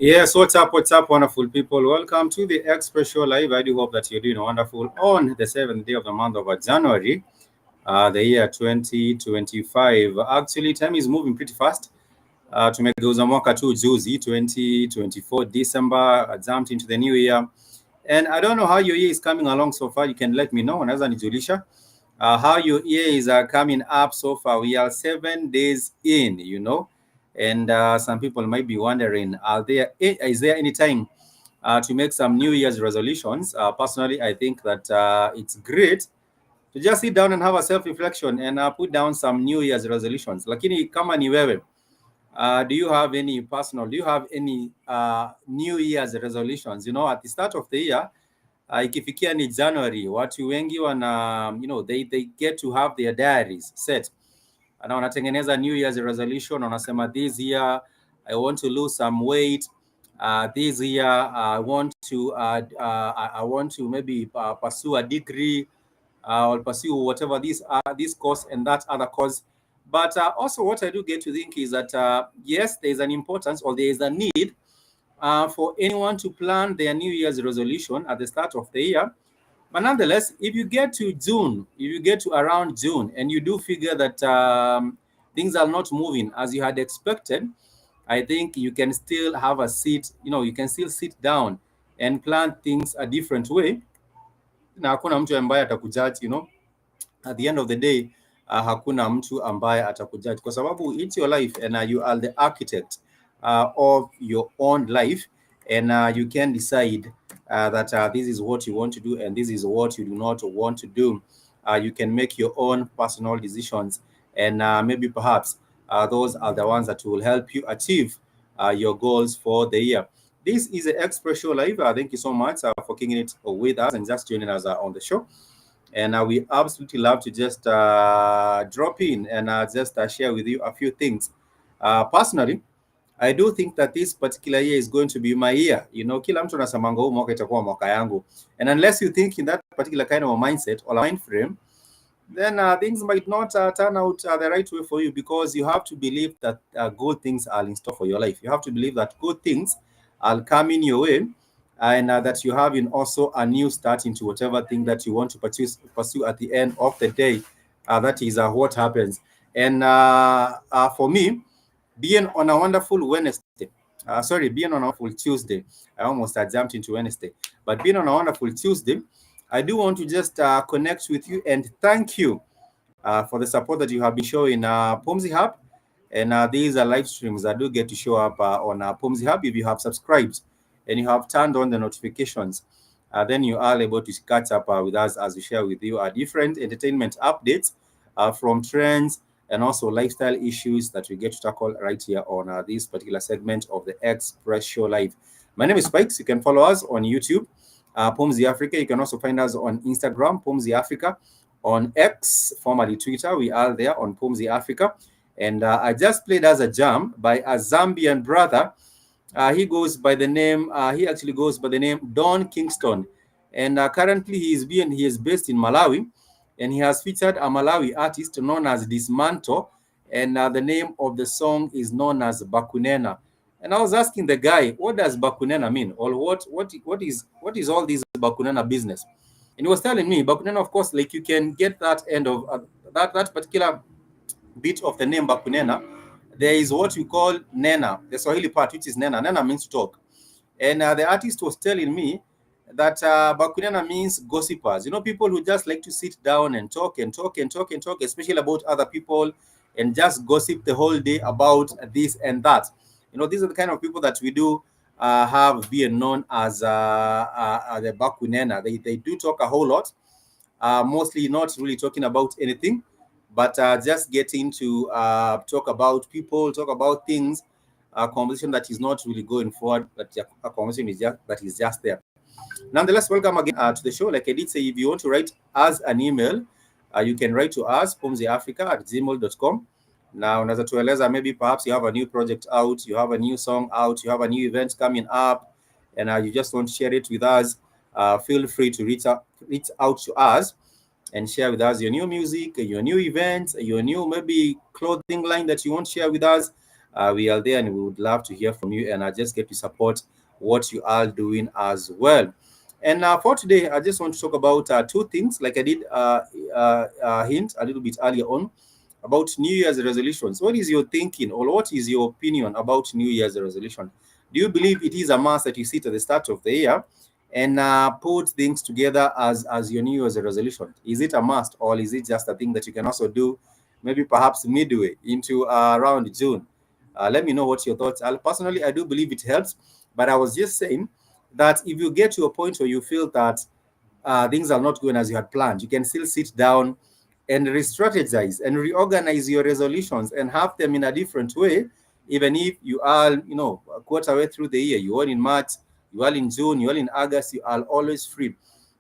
Yes, what's up, wonderful people? Welcome to the Express Show Live. I do hope that you're doing wonderful on the 7th day of the month of January, the year 2025. Actually, time is moving pretty fast. Tumegeuza mwaka tu juzi, 2024, December, jumped into the new year. And I don't know how your year is coming along so far. You can let me know. Unaweza nijulisha how your year is coming up so far. We are 7 days in. And some people might be wondering, is there any time to make some New Year's resolutions? Personally, I think that it's great to just sit down and have a self-reflection and put down some New Year's resolutions. Lakini kama ni wewe, do you have any New Year's resolutions? At the start of the year, ikifikia ni January, watu wengi wana, they get to have their diaries set. Na wanatengeneza New Year's resolution, wanasema this year I want to lose some weight. This year I want to maybe pursue a degree or pursue whatever this course and that other course. But also what I do get to think is that yes, there is an importance or there is a need for anyone to plan their New Year's resolution at the start of the year. But nonetheless, if you get to around June and you do figure that things are not moving as you had expected, I think you can still have a seat, you can still sit down and plan things a different way. Na hakuna mtu ambaye atakujudge, at the end of the day, hakuna mtu ambaye atakujudge kwa sababu it's your life and you are the architect of your own life, and you can decide that this is what you want to do and this is what you do not want to do. You can make your own personal decisions, and maybe perhaps those are the ones that will help you achieve your goals for the year. This is the Express Show Live. Thank you so much for kicking it with us and just joining us on the show. And we absolutely love to just drop in and just share with you a few things. Personally, I do think that this particular year is going to be my year. Kila mtu anasemanga huu mwaka itakuwa mwaka yangu. And unless you think in that particular kind of a mindset or a mind frame, then things might not turn out the right way for you, because you have to believe that good things are in store for your life. You have to believe that good things are coming your way, and that you have also a new start into whatever thing that you want to pursue at the end of the day. That is what happens. And for me, being on a wonderful Wednesday, being on a wonderful Tuesday, I almost jumped into Wednesday, but being on a wonderful Tuesday, I do want to just connect with you and thank you for the support that you have been showing Pumzi Hub. And these are live streams that do get to show up on Pumzi Hub. If you have subscribed and you have turned on the notifications, then you are able to catch up with us as we share with you different entertainment updates from trends and also lifestyle issues that we get to tackle right here on this particular segment of the Express Show Live. My name is Spikes. You can follow us on YouTube, Pumzi Africa. You can also find us on Instagram, Pumzi Africa. On X, formerly Twitter, we are there on Pumzi Africa. And I just played as a jam by a Zambian brother. He actually goes by the name Don Kingston. And currently he is based in Malawi. And he has featured a Malawi artist known as Dismantle. And the name of the song is known as Bakunena. And I was asking the guy, what does Bakunena mean? Or what is all this Bakunena business? And he was telling me, Bakunena, of course, like you can get that end of that particular bit of the name Bakunena. There is what we call Nena, the Swahili part, which is Nena. Nena means to talk. And the artist was telling me that Bakunena means gossipers. People who just like to sit down and talk and talk and talk and talk, especially about other people, and just gossip the whole day about this and that. These are the kind of people that we do have been known as the Bakunena. They do talk a whole lot, mostly not really talking about anything, but just getting to talk about people, talk about things, a conversation that is not really going forward, but a conversation that is just there. Nonetheless, welcome again to the show. Like I did say, if you want to write us an email, you can write to us, pumziafrica@gmail.com. Now, unaweza tueleza, maybe perhaps you have a new project out, you have a new song out, you have a new event coming up, and you just want to share it with us. Feel free to reach out to us and share with us your new music, your new events, your new maybe clothing line that you want to share with us. We are there and we would love to hear from you, and I just get to support what you are doing as well. And for today, I just want to talk about two things, like I did hint a little bit earlier on about New Year's resolutions. What is your thinking, or what is your opinion about New Year's resolution? Do you believe it is a must that you sit at the start of the year and put things together as your New Year's resolution? Is it a must, or is it just a thing that you can also do maybe perhaps midway into around June? Let me know what your thoughts are. Personally, I do believe it helps, but I was just saying that if you get to a point where you feel that things are not going as you had planned, you can still sit down and re-strategize and reorganize your resolutions and have them in a different way, even if you are, a quarter way through the year. You are in March, you are in June, you are in August, you are always free.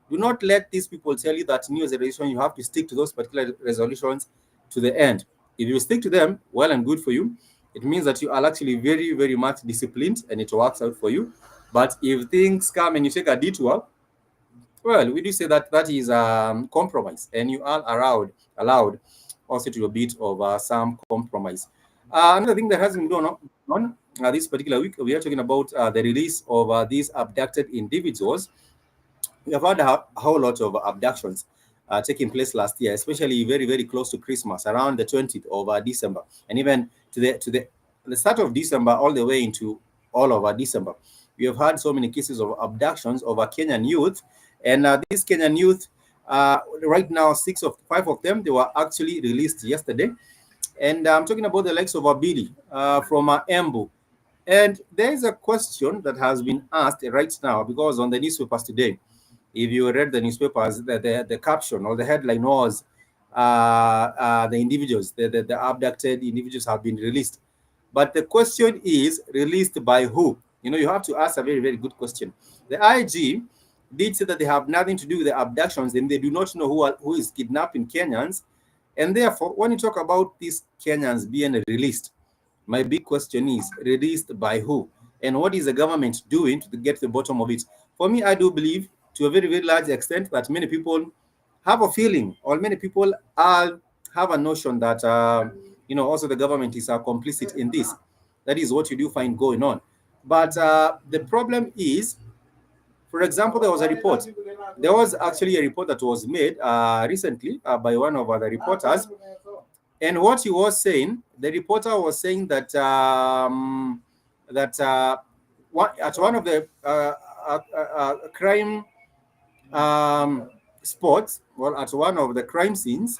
Do not let these people tell you that New Year's resolution, you have to stick to those particular resolutions to the end. If you stick to them, well and good for you. It means that you are actually very, very much disciplined and it works out for you. But if things come and you take a detour, well, we do say that that is compromise, and you are allowed also to a bit of some compromise. Another thing that has been going on this particular week, we are talking about the release of these abducted individuals. We have had a whole lot of abductions taking place last year, especially very, very close to Christmas, around the 20th of December, and even to the start of December, all the way into all over December. We have had so many cases of abductions of Kenyan youth, and these Kenyan youth, right now, five of them, they were actually released yesterday. And I'm talking about the likes of Abili from Embu. And there is a question that has been asked right now, because on the newspapers today, if you read the newspapers, the caption or the headline was the individuals, the abducted individuals have been released. But the question is, released by who? You have to ask a very, very good question. The IG did say that they have nothing to do with the abductions and they do not know who is kidnapping Kenyans. And therefore, when you talk about these Kenyans being released, my big question is, released by who? And what is the government doing to get to the bottom of it? For me, I do believe to a very, very large extent that many people have a feeling, or many people have a notion that, also the government is complicit in this. That is what you do find going on. But the problem is, for example, there was a report. There was actually a report that was made recently by one of the reporters. And what he was saying, the reporter was saying that at one of the crime spots, well, at one of the crime scenes,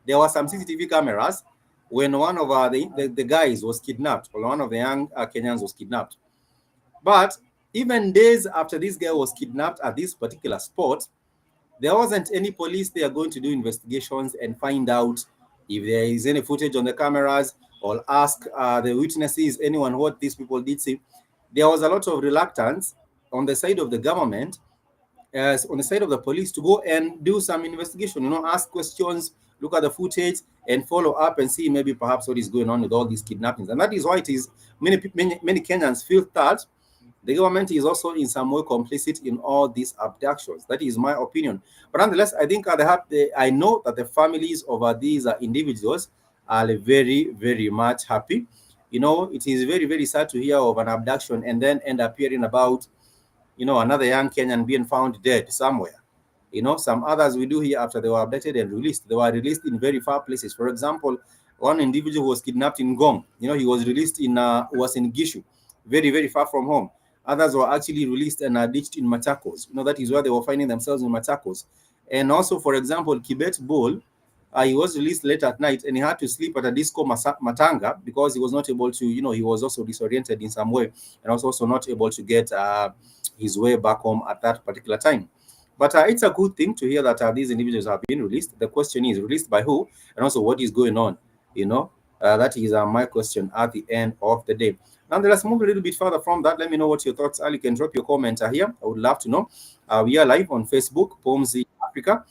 there were some CCTV cameras when one of the guys was kidnapped, or one of the young Kenyans was kidnapped. But even days after this guy was kidnapped at this particular spot, there wasn't any police there going to do investigations and find out if there is any footage on the cameras, or ask the witnesses, anyone, what these people did see. There was a lot of reluctance on the side of the government, on the side of the police, to go and do some investigation, ask questions, look at the footage, and follow up and see maybe perhaps what is going on with all these kidnappings. And that is why it is many Kenyans feel that the government is also in some way complicit in all these abductions. That is my opinion. But nonetheless, I think I know that the families of these individuals are very, very much happy. It is very, very sad to hear of an abduction and then end up hearing about, another young Kenyan being found dead somewhere. Some others we do here after they were abducted and released. They were released in very far places. For example, one individual who was kidnapped in Gong, he was released was in Gishu, very, very far from home. Others were actually released and ditched in Machakos. That is where they were finding themselves, in Machakos. And also, for example, Kibet Bull, he was released late at night and he had to sleep at a disco Matanga because he was not able to, he was also disoriented in some way and was also not able to get his way back home at that particular time. But it's a good thing to hear that these individuals have been released. The question is, released by who? And also, what is going on? That is my question at the end of the day. Now, let's move a little bit further from that. Let me know what your thoughts are. You can drop your comment here. I would love to know. We are live on Facebook, Pomzi Africa.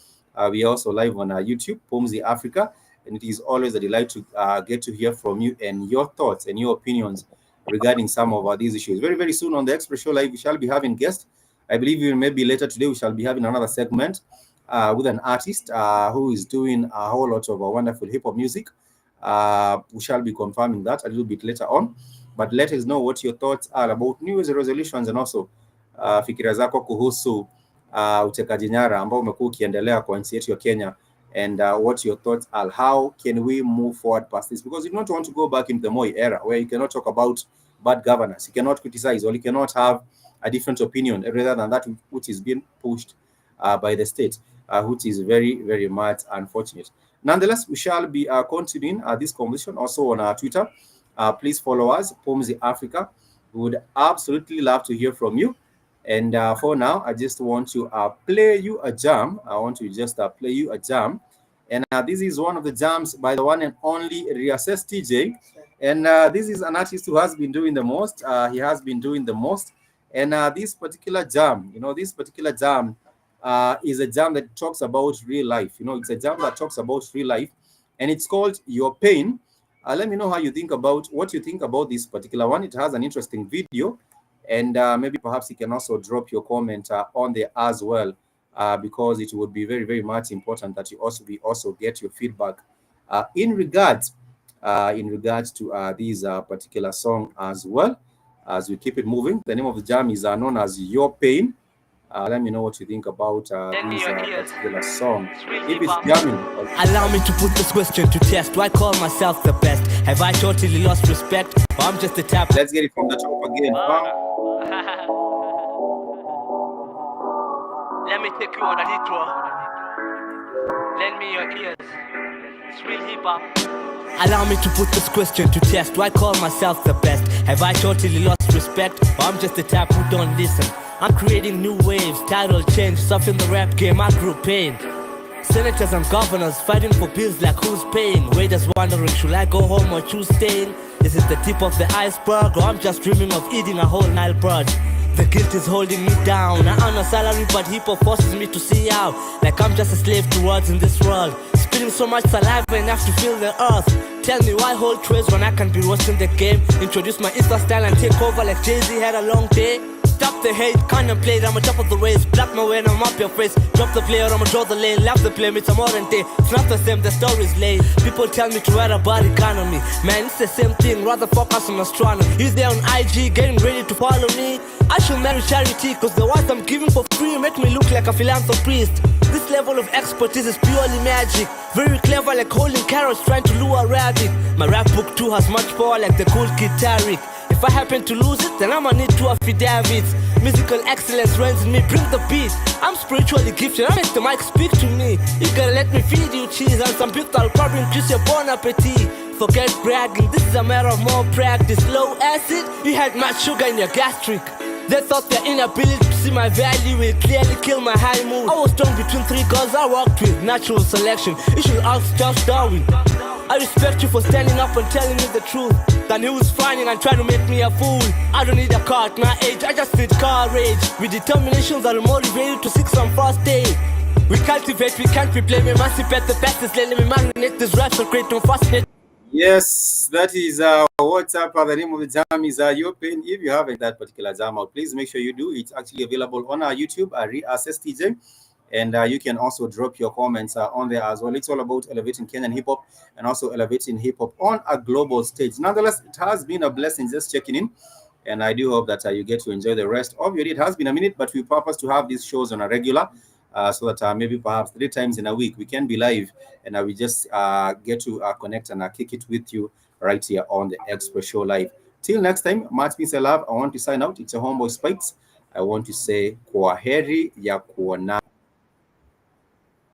We are also live on YouTube, Pomzi Africa. And it is always a delight to get to hear from you and your thoughts and your opinions regarding some of these issues. Very, very soon on the Express Show Live, we shall be having guests. I believe maybe later today we shall be having another segment with an artist who is doing a whole lot of wonderful hip-hop music. We shall be confirming that a little bit later on, but let us know what your thoughts are about New Year's resolutions and also fikira zako kuhusu utekaji nyara ambao umekuwa ukiendelea kwa nchi yetu ya Kenya, and what your thoughts are. How can we move forward past this? Because you don't want to go back in the Moi era where you cannot talk about bad governance, you cannot criticize, or you cannot have a different opinion rather than that which is being pushed by the state, which is very, very much unfortunate. Nonetheless, we shall be continuing this conversation also on our Twitter. Please follow us, Pomzi Africa. We would absolutely love to hear from you. And for now, I just want to play you a jam. I want to just play you a jam. And this is one of the jams by the one and only Reassess TJ. And this is an artist who has been doing the most. He has been doing the most. And this particular jam, this particular jam is a jam that talks about real life. It's a jam that talks about real life. And it's called Your Pain. Let me know what you think about this particular one. It has an interesting video. And maybe perhaps you can also drop your comment on there as well, because it would be very, very much important that you also get your feedback in regards to these particular song as well, as we keep it moving. The name of the jam is known as Your Pain. Let me know what you think about this particular song. If it's jamming. Allow me to put this question to test. Do I call myself the best? Have I totally lost respect? Or I'm just a tap. Let's get it from the top again. Let me take you on a detour. Lend me your ears. It's real hip hop. Allow me to put this question to test. Do I call myself the best? Have I totally lost respect? Or I'm just a tap who don't listen? I'm creating new waves, title change, stuff in the rap game, I grew pain. Senators and governors fighting for bills like who's paying? Waiters wondering, should I go home or choose staying? Is it the tip of the iceberg, or I'm just dreaming of eating a whole Nile bird? The guilt is holding me down. I earn a salary, but hip-hop forces me to see out like I'm just a slave to words in this world. Spitting so much saliva enough to feel the earth. Tell me why hold trays when I can be roasting the game? Introduce my Insta style and take over like Jay-Z had a long day. Stop the hate, contemplate, I'm on top of the race. Block my way and I'm up your face. Drop the player, I'ma draw the lane. Laugh the play, it's a modern day. It's not the same, the story's late. People tell me to write about economy. Man, it's the same thing, rather focus on astronomy. He's there on IG, getting ready to follow me. I should marry charity, cause the words I'm giving for free make me look like a philanthropist. This level of expertise is purely magic. Very clever, like holding carrots trying to lure a rabbit. My rap book too has much power like the cool kid Tariq. If I happen to lose it, then I'ma need two affidavits. Musical excellence runs in me, bring the beat. I'm spiritually gifted, I make the mic speak to me. You gotta let me feed you cheese, and some people will probably increase your bon appetit. Forget bragging, this is a matter of more practice. Low acid, you had much sugar in your gastric. They thought their inability to see my value will clearly kill my high mood. I was torn between three girls I walked with, natural selection. You should ask Charles Darwin. I respect you for standing up and telling me the truth. Then he was finding and trying to make me a fool. I don't need a car at my age, I just need courage. With determination that'll motivate you to seek some first aid. We cultivate, we can't replay, we emancipate the best is letting me marinate these raps and create them fascinate. Yes, that is what's up. The name of the jam is Your Pain. If you haven't that particular jam out, please make sure you do. It's actually available on our YouTube, Reassess TJ. And you can also drop your comments on there as well. It's all about elevating Kenyan hip-hop and also elevating hip-hop on a global stage. Nonetheless, it has been a blessing just checking in. And I do hope that you get to enjoy the rest of your day. It has been a minute, but we purpose to have these shows on a regular so that maybe perhaps 3 times in a week we can be live and we just get to connect and kick it with you right here on the Express Show Live. Till next time, much peace and love. I want to sign out. It's a Homeboy Spikes. I want to say kwaheri ya kuona.